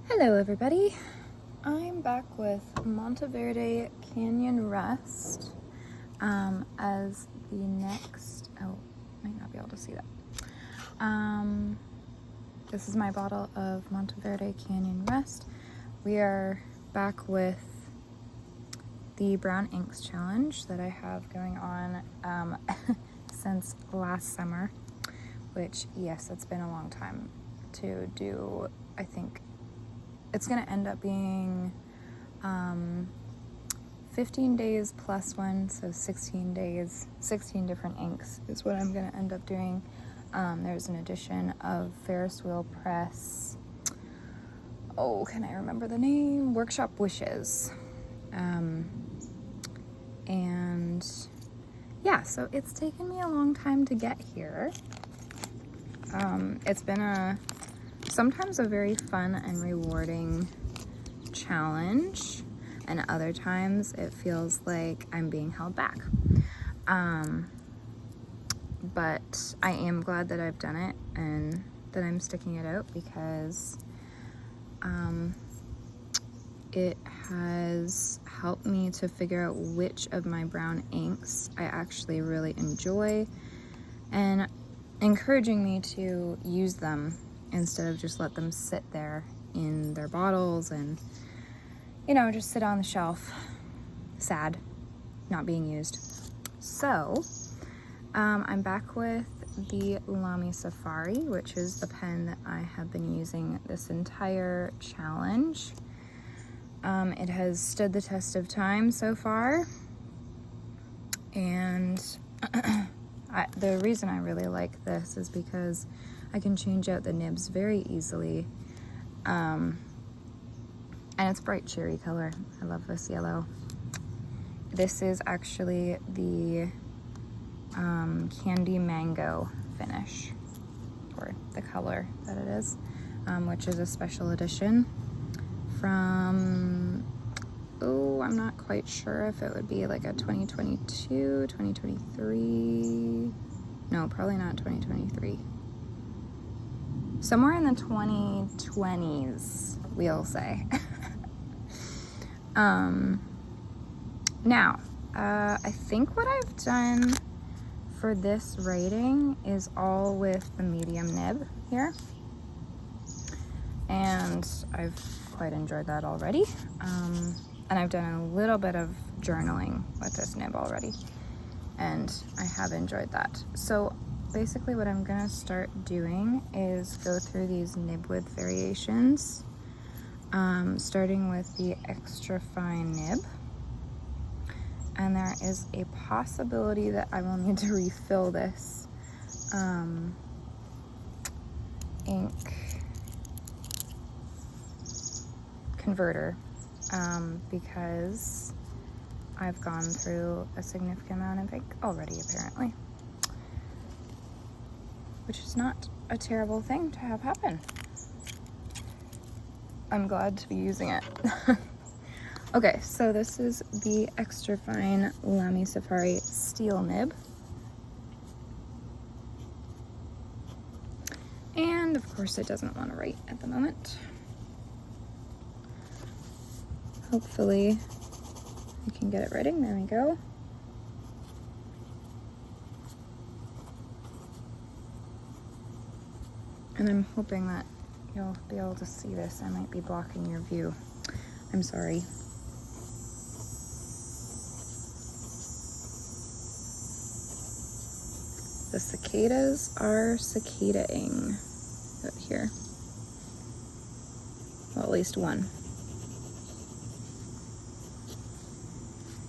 Hello everybody, I'm back with Monteverde Canyon Rust as the next, might not be able to see that. This is my bottle of Monteverde Canyon Rust. We are back with the Brown Inks Challenge that I have going on since last summer, which, yes, it's been a long time to do. I think it's going to end up being 15 days plus one, so 16 days, 16 different inks is what I'm going to end up doing. There's an edition of Ferris Wheel Press, can I remember the name? Workshop Wishes. And yeah, so it's taken me a long time to get here. It's been sometimes a very fun and rewarding challenge, and other times it feels like I'm being held back. But I am glad that I've done it and that I'm sticking it out, because it has helped me to figure out which of my brown inks I actually really enjoy, and encouraging me to use them instead of just let them sit there in their bottles and, just sit on the shelf, sad, not being used. So, I'm back with the Lamy Safari, which is the pen that I have been using this entire challenge. It has stood the test of time so far, and the reason I really like this is because I can change out the nibs very easily, and it's bright cherry color. I love this yellow. This is actually the candy mango finish, or the color that it is, which is a special edition from, I'm not quite sure if it would be like a 2022, 2023, no, probably not 2023. Somewhere in the 2020s, we'll say. Now, I think what I've done for this rating is all with the medium nib here. And I've quite enjoyed that already. And I've done a little bit of journaling with this nib already, and I have enjoyed that. So basically what I'm gonna start doing is go through these nib width variations, starting with the extra fine nib. And there is a possibility that I will need to refill this ink converter, because I've gone through a significant amount of ink already, apparently, which is not a terrible thing to have happen. I'm glad to be using it. Okay, so this is the extra fine Lamy Safari steel nib. And of course it doesn't want to write at the moment. Hopefully I can get it writing. There we go. And I'm hoping that you'll be able to see this. I might be blocking your view. I'm sorry. The cicadas are cicada-ing out here. Well, at least one.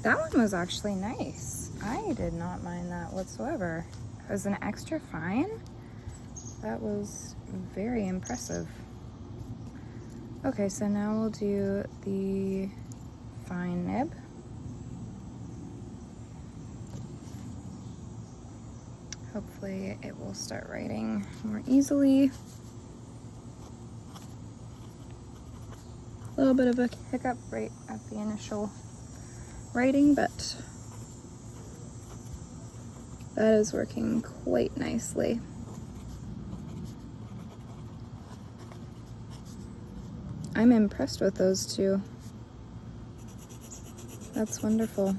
That one was actually nice. I did not mind that whatsoever. It was an extra fine. That was very impressive. Okay, so now we'll do the fine nib. Hopefully it will start writing more easily. A little bit of a hiccup right at the initial writing, but that is working quite nicely. I'm impressed with those two. That's wonderful.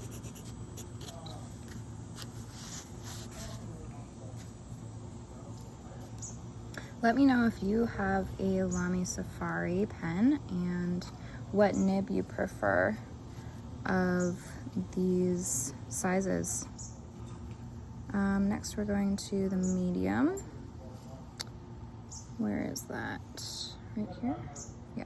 Let me know if you have a Lamy Safari pen and what nib you prefer of these sizes. Next we're going to the medium. Where is that? Right here? Yeah.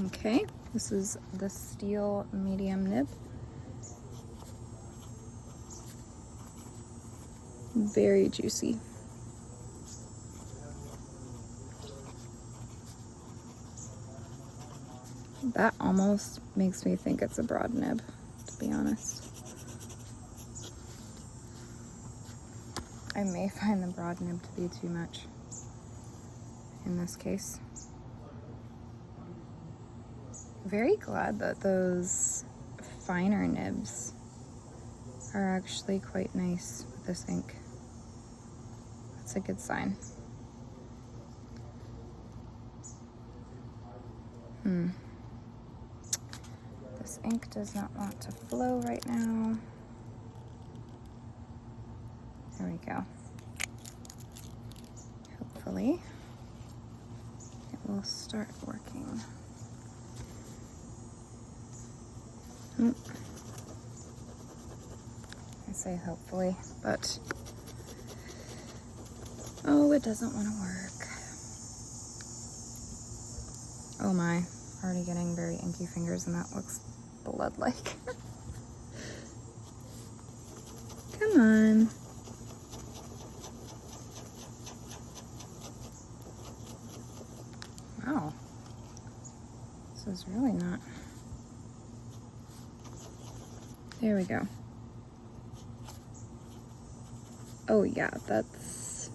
Okay, this is the steel medium nib. Very juicy. That almost makes me think it's a broad nib, to be honest. I may find the broad nib to be too much in this case. Very glad that those finer nibs are actually quite nice with this ink. That's a good sign. This ink does not want to flow right now. There we go. Hopefully it will start working. I say hopefully, but oh, it doesn't want to work. Oh my, already getting very inky fingers, and that looks blood-like. Come on. Wow. This is really not. There we go. Oh yeah, that's,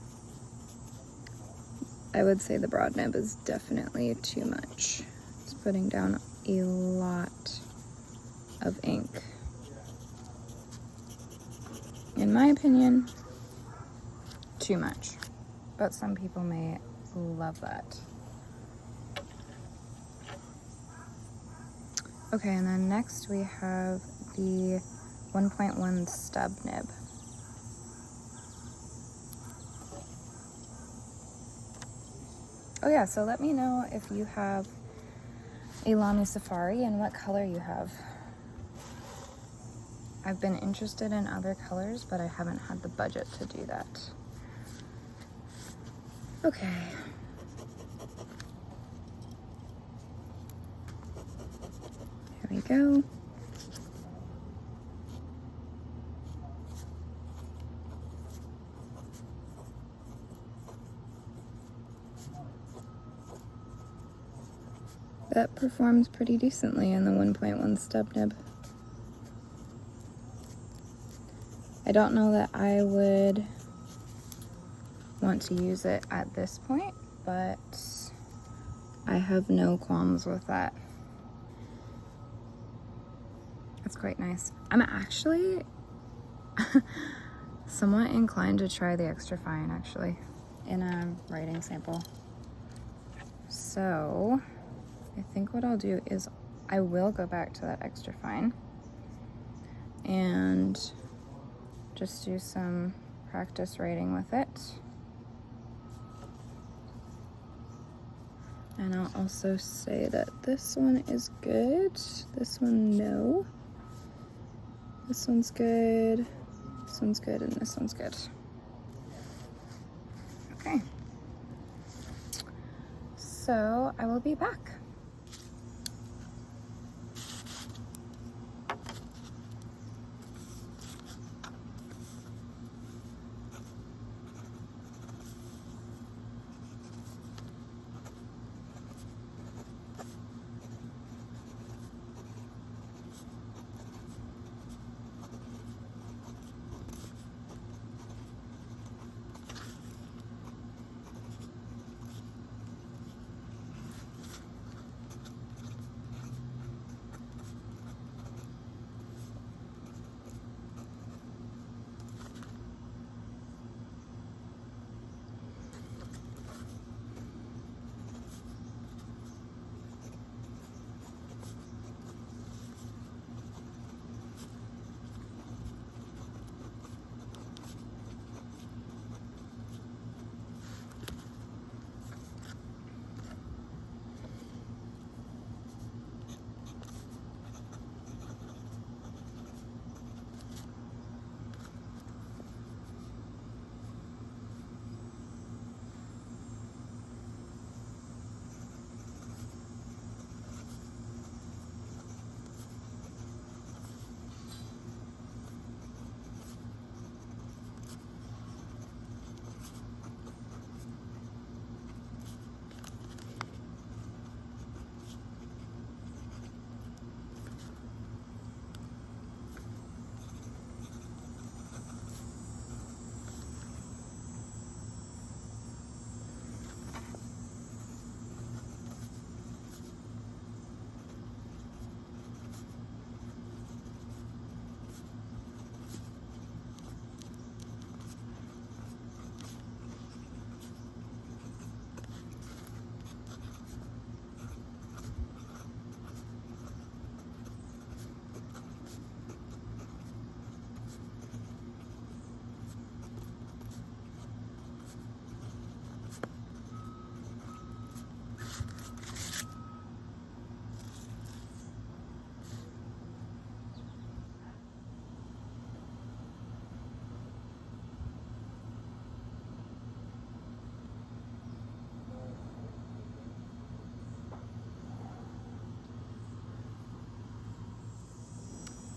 I would say the broad nib is definitely too much. It's putting down a lot of ink. In my opinion, too much. But some people may love that. Okay, and then next we have the 1.1 stub nib. Oh yeah, so let me know if you have a Lamy Safari and what color you have. I've been interested in other colors, but I haven't had the budget to do that. Okay. There we go. That performs pretty decently in the 1.1 stub nib. I don't know that I would want to use it at this point, but I have no qualms with that. It's quite nice. I'm actually somewhat inclined to try the extra fine, actually, in a writing sample. So I think what I'll do is I will go back to that extra fine and just do some practice writing with it. And I'll also say that this one is good, this one no. This one's good, this one's good, and this one's good. Okay. So I will be back.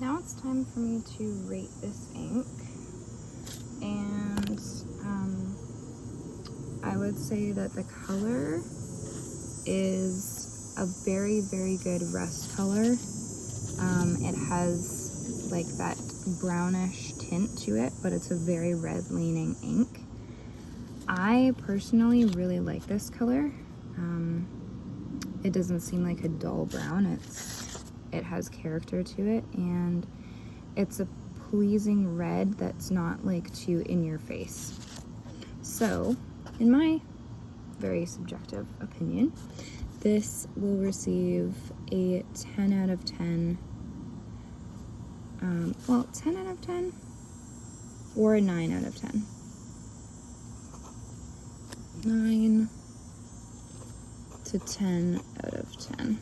now it's time for me to rate this ink, and I would say that the color is a very, very good rust color. It has like that brownish tint to it, but it's a very red leaning ink. I personally really like this color. It doesn't seem like a dull brown. It has character to it, and it's a pleasing red that's not like too in your face. So, in my very subjective opinion, this will receive a 10 out of 10. Well, 10 out of 10 or a 9 out of 10. 9 to 10 out of 10.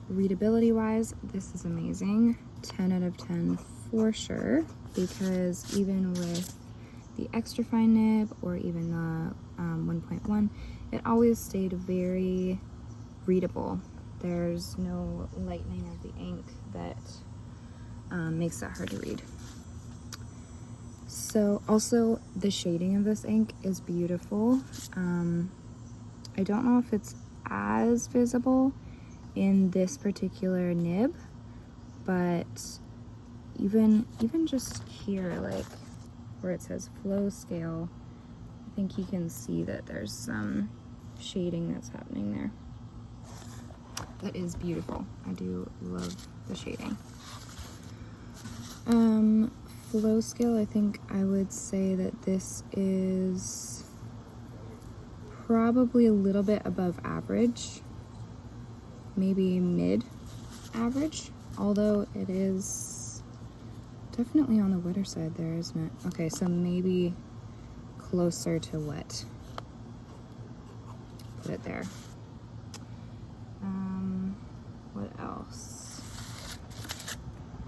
Readability wise, this is amazing. 10 out of 10 for sure, because even with the extra fine nib or even the 1.1, it always stayed very readable. There's no lightening of the ink that makes it hard to read. So also the shading of this ink is beautiful. I don't know if it's as visible in this particular nib, but even just here, like where it says flow scale, I think you can see that there's some shading that's happening there. That is beautiful. I do love the shading. Flow scale, I think I would say that this is probably a little bit above average, maybe mid average, although it is definitely on the wetter side there, isn't it? Okay, so maybe closer to wet. Put it there. What else?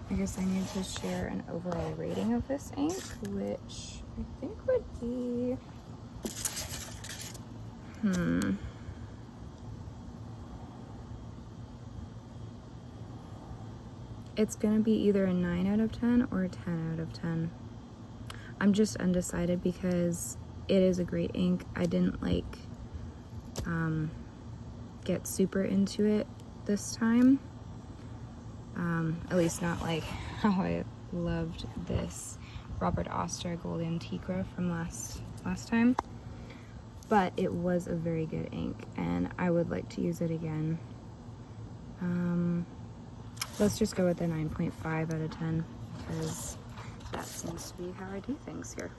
I guess I need to share an overall rating of this ink, which I think would be, it's gonna be either a 9 out of 10 or a 10 out of 10. I'm just undecided because it is a great ink. I didn't like get super into it this time. At least not like how I loved this Robert Oster Gold Antiqua from last time. But it was a very good ink, and I would like to use it again. Let's just go with the 9.5 out of 10, because that seems to be how I do things here.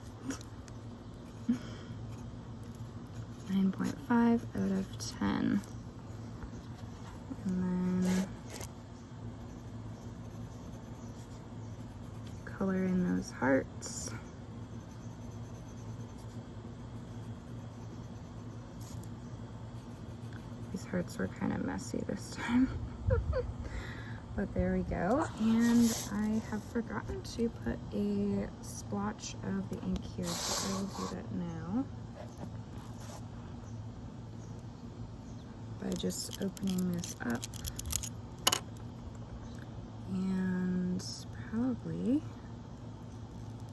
9.5 out of 10. And then color in those hearts. These hearts were kind of messy this time. But there we go. And I have forgotten to put a splotch of the ink here, so I will do that now. By just opening this up. And probably,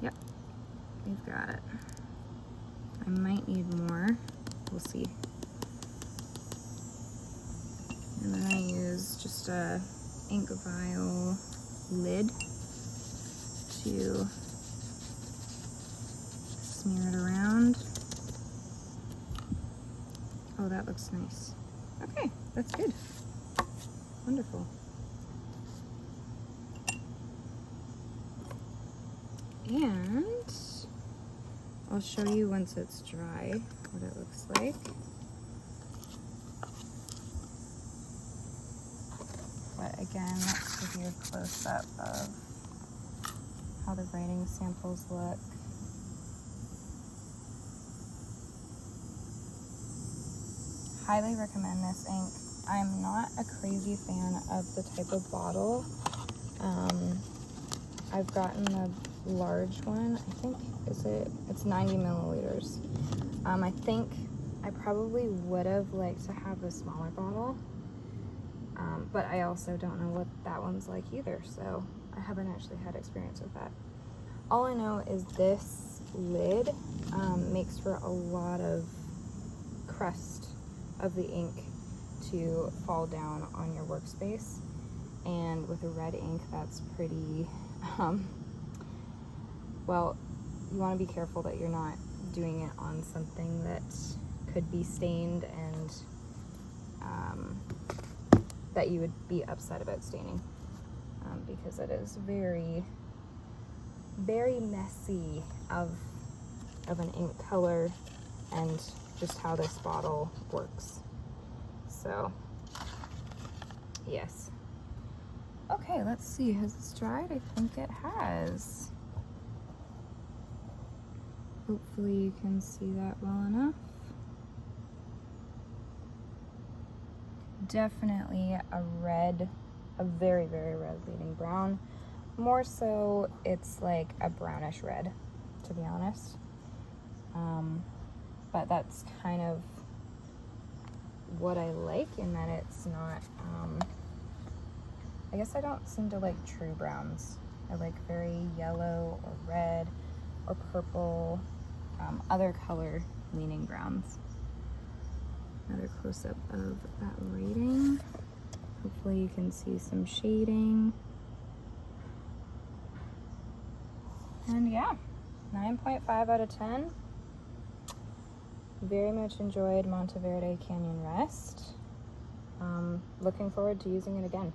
yep, we've got it. I might need more, we'll see. And then I use just a ink vial lid to smear it around. Oh, that looks nice. Okay, that's good. Wonderful. And I'll show you once it's dry what it looks like. But again, let's give you a close-up of how the writing samples look. Highly recommend this ink. I'm not a crazy fan of the type of bottle. I've gotten the large one. I think it's 90 milliliters. I think I probably would have liked to have the smaller bottle. but I also don't know what that one's like either, so I haven't actually had experience with that. All I know is this lid makes for a lot of crust of the ink to fall down on your workspace, and with a red ink that's pretty, well, you want to be careful that you're not doing it on something that could be stained and that you would be upset about staining, because it is very, very messy of an ink color and just how this bottle works. So yes. Okay, let's see, has this dried? I think it has. Hopefully you can see that well enough. Definitely a red, a very, very red leading brown. More so, it's like a brownish red, to be honest. But that's kind of what I like, in that it's not, I guess I don't seem to like true browns. I like very yellow or red or purple, other color leaning browns. Another close-up of that rating. Hopefully you can see some shading. And yeah, 9.5 out of 10. Very much enjoyed Monteverde Canyon Rust. Looking forward to using it again.